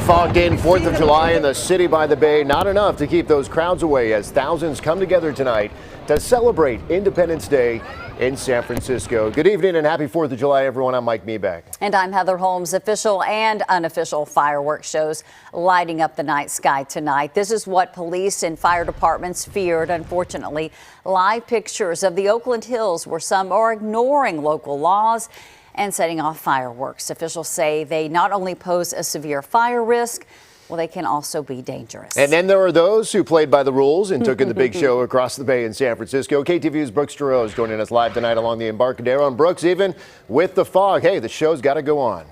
Fogged in 4th of July in the city by the bay. Not enough to keep those crowds away as thousands come together tonight to celebrate Independence Day in San Francisco. Good evening and happy 4th of July, everyone. I'm Mike Meebeck. And I'm Heather Holmes. Official and unofficial fireworks shows lighting up the night sky tonight. This is what police and fire departments feared. Unfortunately, live pictures of the Oakland Hills where some are ignoring local laws and setting off fireworks. Officials say they not only pose a severe fire risk, well, they can also be dangerous. And then there are those who played by the rules and took in the big show across the bay in San Francisco. KTVU's Brooks Giroux joining us live tonight along the Embarcadero. And Brooks, even with the fog, hey, the show's got to go on.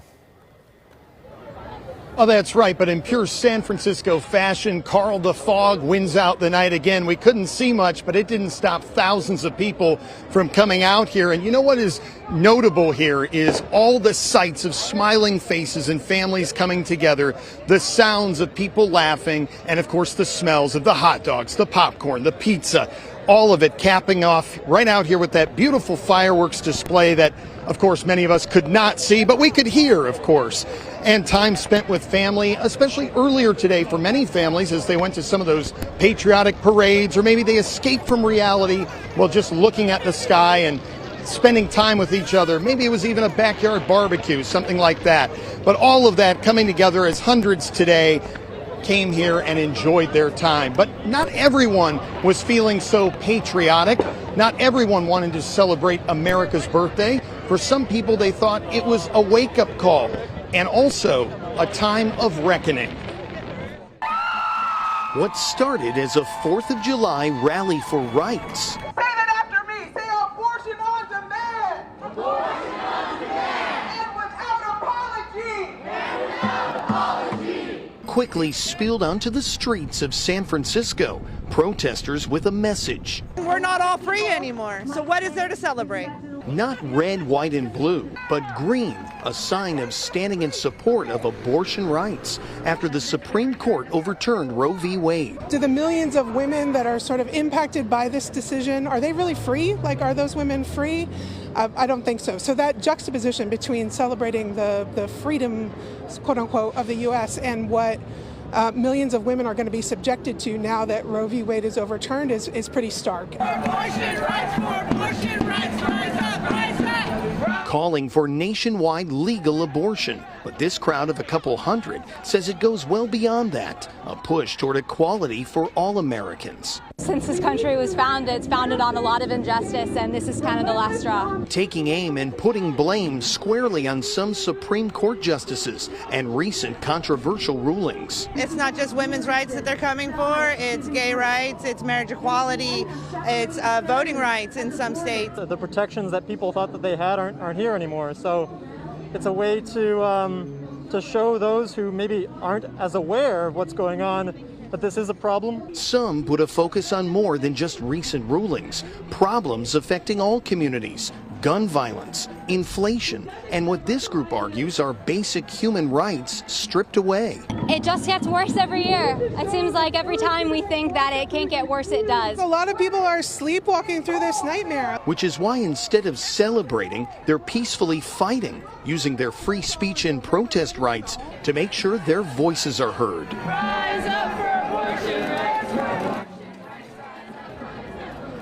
Oh, that's right. But in pure San Francisco fashion, Carl the Fog wins out the night again. We couldn't see much, but it didn't stop thousands of people from coming out here. And you know what is notable here is all the sights of smiling faces and families coming together, the sounds of people laughing, and of course the smells of the hot dogs, the popcorn, the pizza, all of it capping off right out here with that beautiful fireworks display that, of course, many of us could not see, but we could hear, of course. And time spent with family, especially earlier today for many families as they went to some of those patriotic parades, or maybe they escaped from reality while just looking at the sky and spending time with each other. Maybe it was even a backyard barbecue, something like that. But all of that coming together as hundreds today came here and enjoyed their time. But not everyone was feeling so patriotic. Not everyone wanted to celebrate America's birthday. For some people, they thought it was a wake-up call and also a time of reckoning. What started as a 4th of July rally for rights. Say that after me. Say abortion on demand. Abortion on demand. And without apology. Quickly spilled onto the streets of San Francisco, protesters with a message. We're not all free anymore, so what is there to celebrate? Not red, white, and blue, but green, a sign of standing in support of abortion rights after the Supreme Court overturned Roe v. Wade. Do the millions of women that are sort of impacted by this decision, are they really free? Like, are those women free? I don't think so. So that juxtaposition between celebrating the freedom, quote unquote, of the U.S. and what millions of women are going to be subjected to now that Roe v. Wade is overturned is pretty stark. Abortion rights for abortion rights. Rise up, rise up. Calling for nationwide legal abortion. But this crowd of a couple hundred says it goes well beyond that, a push toward equality for all Americans. Since this country was founded, it's founded on a lot of injustice, and this is kind of the last straw. Taking aim and putting blame squarely on some Supreme Court justices and recent controversial rulings. It's not just women's rights that they're coming for, it's gay rights, it's marriage equality, it's voting rights in some states. The protections that people thought that they had aren't here anymore, so it's a way to show those who maybe aren't as aware of what's going on that this is a problem. Some put a focus on more than just recent rulings, problems affecting all communities, gun violence, inflation, and what this group argues are basic human rights stripped away. It just gets worse every year. It seems like every time we think that it can't get worse, it does. A lot of people are sleepwalking through this nightmare. Which is why instead of celebrating, they're peacefully fighting, using their free speech and protest rights to make sure their voices are heard. Rise up for abortion rights.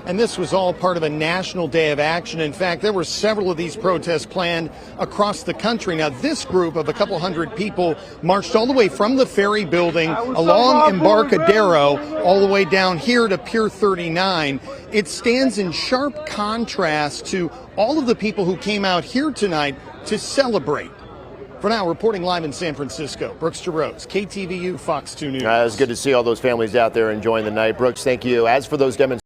And this was all part of a national day of action. In fact, there were several of these protests planned across the country. Now, this group of a couple hundred people marched all the way from the Ferry Building along Embarcadero all the way down here to Pier 39. It stands in sharp contrast to all of the people who came out here tonight to celebrate. For now, reporting live in San Francisco, Brooks Giroux, KTVU, Fox 2 News. It's good to see all those families out there enjoying the night. Brooks, thank you. As for those demonstrations,